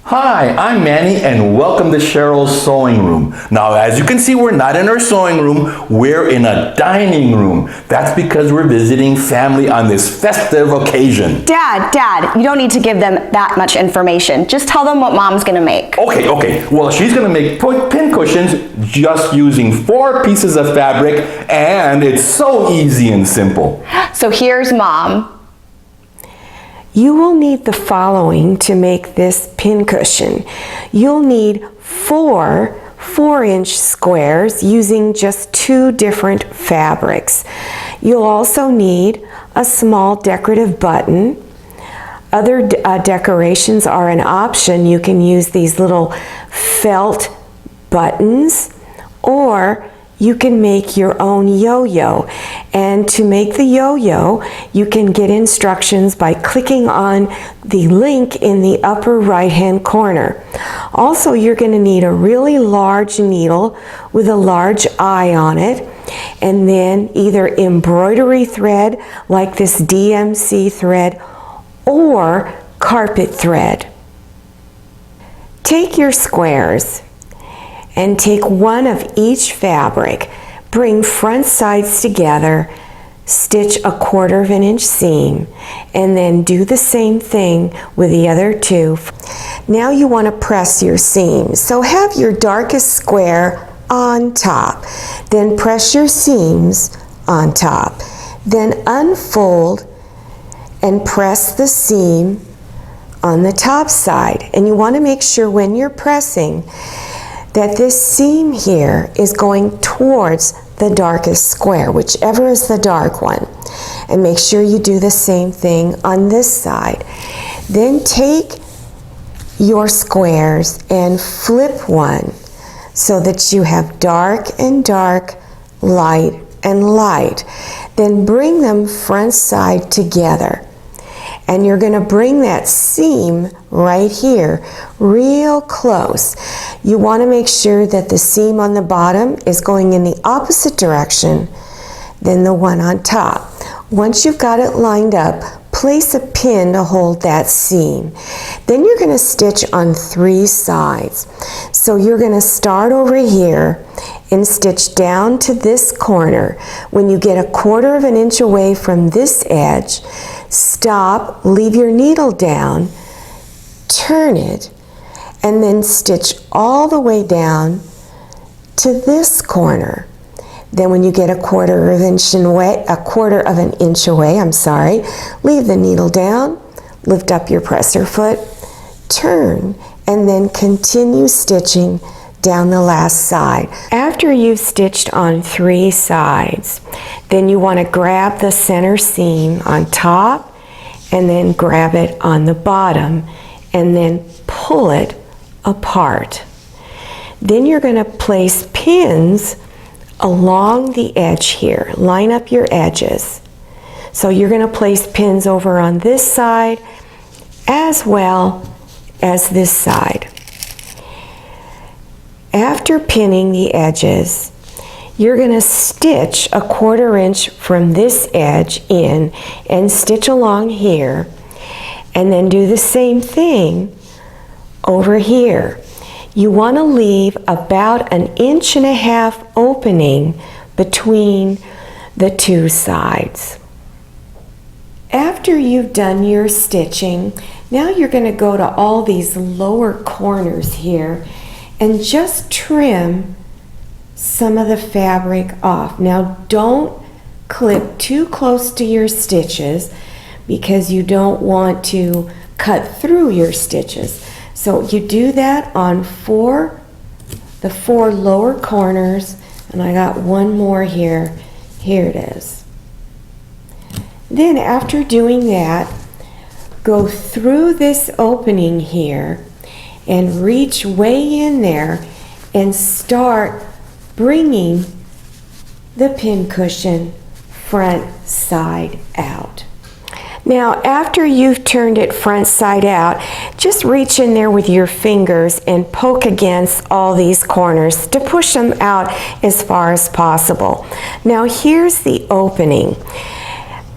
Hi, I'm Manny and welcome to Cheryl's sewing room. Now, as you can see, we're not in our sewing room, we're in a dining room. That's because we're visiting family on this festive occasion. Dad, you don't need to give them that much information. Just tell them what Mom's gonna make. Okay. Well, she's gonna make pincushions just using 4 pieces of fabric, and it's so easy and simple. So here's Mom. You will need the following to make this pincushion. You'll need 4 4-inch squares using just 2 different fabrics. You'll also need a small decorative button. Other decorations are an option. You can use these little felt buttons, or you can make your own yo-yo. And to make the yo-yo, you can get instructions by clicking on the link in the upper right-hand corner. Also, you're going to need a really large needle with a large eye on it, and then either embroidery thread like this DMC thread or carpet thread. Take your squares and take one of each fabric, bring front sides together, stitch a 1/4 of an inch seam, and then do the same thing with the other 2. Now you want to press your seams. So have your darkest square on top, then press your seams on top, then unfold and press the seam on the top side. And you want to make sure when you're pressing that this seam here is going towards the darkest square, whichever is the dark one. And make sure you do the same thing on this side. Then take your squares and flip one so that you have dark and dark, light and light. Then bring them front side together. And you're going to bring that seam right here real close. You want to make sure that the seam on the bottom is going in the opposite direction than the one on top. Once you've got it lined up, place a pin to hold that seam. Then you're going to stitch on 3 sides. So you're going to start over here and stitch down to this corner. When you get a 1/4 of an inch away from this edge, stop, leave your needle down, turn it, and then stitch all the way down to this corner. Then when you get a 1/4 of an inch away, leave the needle down, lift up your presser foot, turn, and then continue stitching down the last side. After you've stitched on 3 sides, then you want to grab the center seam on top and then grab it on the bottom and then pull it apart. Then you're going to place pins along the edge here. Line up your edges. So you're going to place pins over on this side as well as this side. After pinning the edges, you're going to stitch a 1/4 inch from this edge in and stitch along here, and then do the same thing over here. You want to leave about 1.5 inches opening between the 2 sides. After you've done your stitching, now you're going to go to all these lower corners here and just trim some of the fabric off. Now don't clip too close to your stitches because you don't want to cut through your stitches. So you do that on the 4 lower corners, and I got one more here. Here it is. Then after doing that, go through this opening here and reach way in there and start bringing the pincushion front side out. Now, after you've turned it front side out, just reach in there with your fingers and poke against all these corners to push them out as far as possible. Now, here's the opening.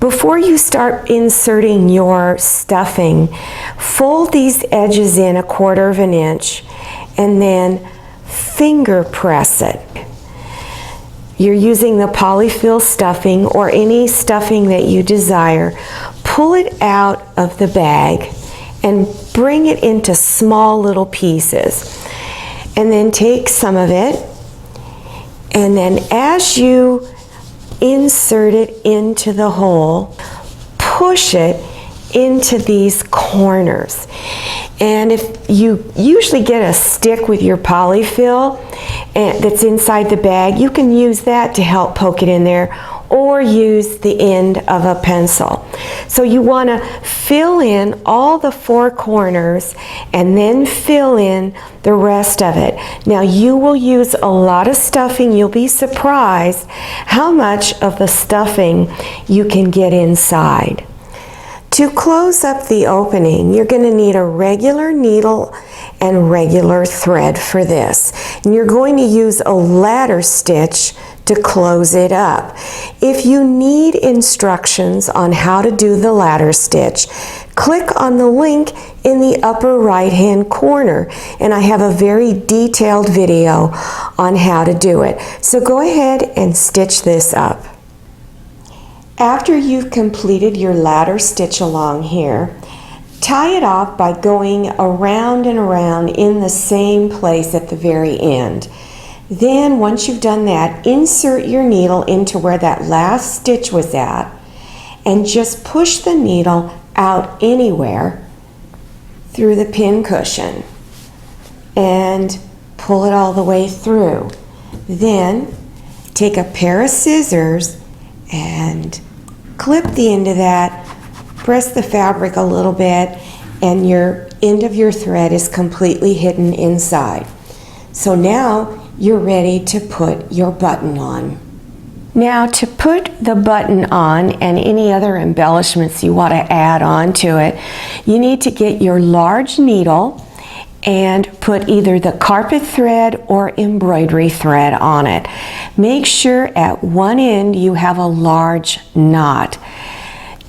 Before you start inserting your stuffing, fold these edges in 1/4 of an inch and then finger press it. You're using the polyfill stuffing or any stuffing that you desire. Pull it out of the bag and bring it into small little pieces. And then take some of it, and then as you insert it into the hole, push it into these corners. And if you usually get a stick with your polyfill that's inside the bag, you can use that to help poke it in there, or use the end of a pencil. So you want to fill in all the 4 corners and then fill in the rest of it. Now you will use a lot of stuffing. You'll be surprised how much of the stuffing you can get inside. To close up the opening, you're going to need a regular needle and regular thread for this. And you're going to use a ladder stitch to close it up. If you need instructions on how to do the ladder stitch, click on the link in the upper right-hand corner, and I have a very detailed video on how to do it. So go ahead and stitch this up. After you've completed your ladder stitch along here, tie it off by going around and around in the same place at the very end. Then once you've done that, insert your needle into where that last stitch was at and just push the needle out anywhere through the pincushion and pull it all the way through. Then take a pair of scissors and clip the end of that, press the fabric a little bit, and your end of your thread is completely hidden inside. So now you're ready to put your button on. Now to put the button on and any other embellishments you want to add on to it, you need to get your large needle and put either the carpet thread or embroidery thread on it. Make sure at one end you have a large knot.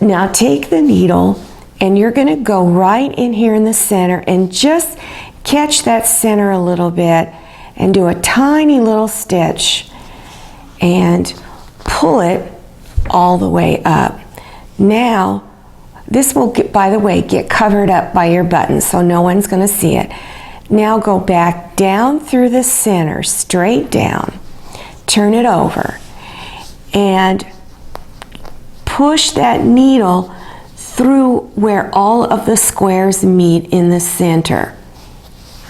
Now take the needle and you're going to go right in here in the center and just catch that center a little bit and do a tiny little stitch and pull it all the way up. Now this will, by the way, get covered up by your button so no one's going to see it. Now go back down through the center, straight down, turn it over, and push that needle through where all of the squares meet in the center.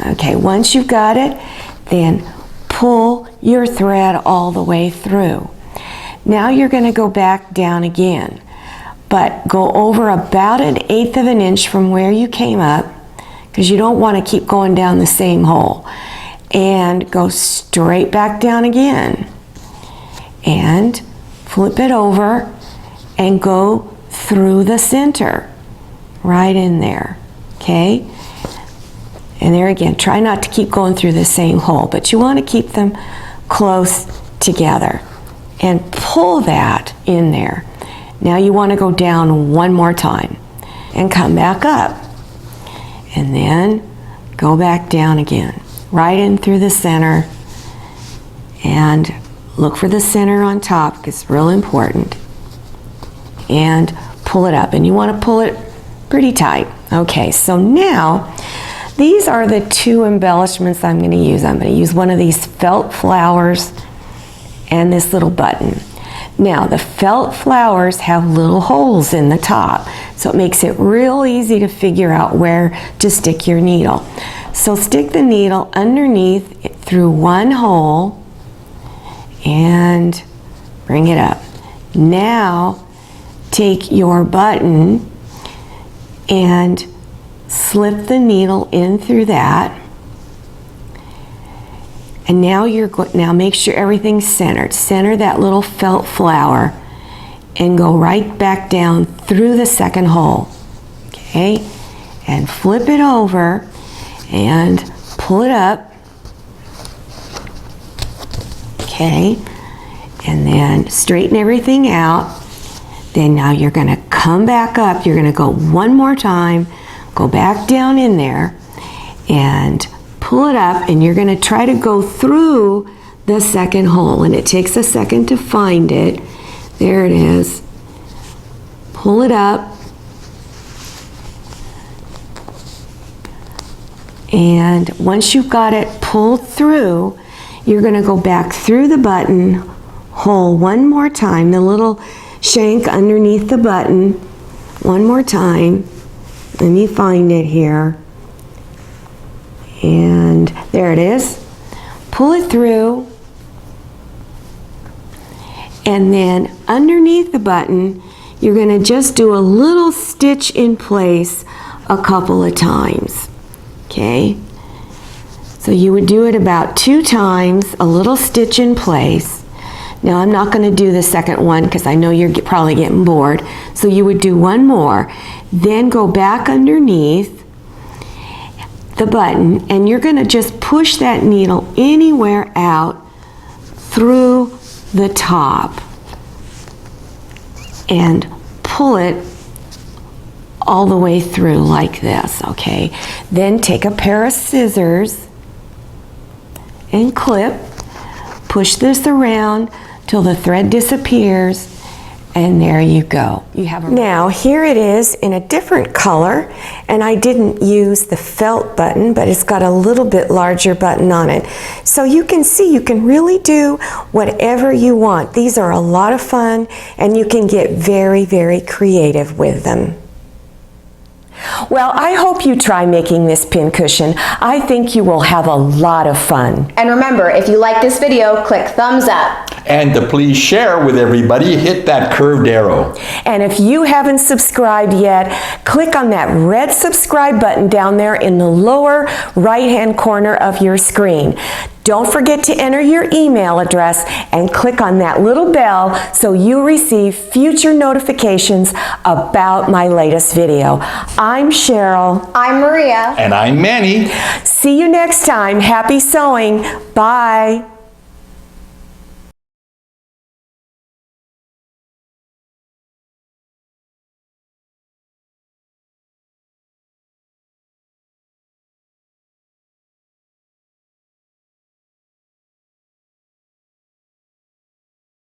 Okay, once you've got it, then pull your thread all the way through. Now you're going to go back down again, but go over about 1/8 of an inch from where you came up, because you don't want to keep going down the same hole, and go straight back down again and flip it over and go through the center right in there. Okay, and there again, try not to keep going through the same hole, but you want to keep them close together and pull that in there. Now you want to go down one more time and come back up, and then go back down again, right in through the center, and look for the center on top because it's real important, and pull it up, and you want to pull it pretty tight. Okay, so now these are the 2 embellishments I'm going to use. I'm going to use one of these felt flowers and this little button. Now the felt flowers have little holes in the top, so it makes it real easy to figure out where to stick your needle. So stick the needle underneath through one hole and bring it up. Now take your button and slip the needle in through that. And now now make sure everything's centered. Center that little felt flower and go right back down through the second hole. Okay, and flip it over and pull it up. Okay, and then straighten everything out. Then now you're going to come back up. You're going to go one more time, go back down in there, and pull it up, and you're going to try to go through the second hole, and it takes a second to find it. There it is. Pull it up, and once you've got it pulled through, you're going to go back through the button hole one more time, the little shank underneath the button, one more time. Let me find it here. And there it is. Pull it through, and then underneath the button, you're going to just do a little stitch in place a couple of times. Okay? So you would do it about 2 times, a little stitch in place. Now I'm not going to do the second one because I know you're probably getting bored. So you would do one more, then go back underneath the button, and you're going to just push that needle anywhere out through the top and pull it all the way through like this, okay? Then take a pair of scissors and clip, push this around till the thread disappears, and there you go. You have a now here it is in a different color, and I didn't use the felt button, but it's got a little bit larger button on it. So you can see you can really do whatever you want. These are a lot of fun, and you can get very, very creative with them. Well, I hope you try making this pincushion. I think you will have a lot of fun. And remember, if you like this video, click thumbs up. And to please share with everybody, hit that curved arrow. And if you haven't subscribed yet, click on that red subscribe button down there in the lower right-hand corner of your screen. Don't forget to enter your email address and click on that little bell so you receive future notifications about my latest video. I'm Cheryl. I'm Maria. And I'm Manny. See you next time. Happy sewing. Bye.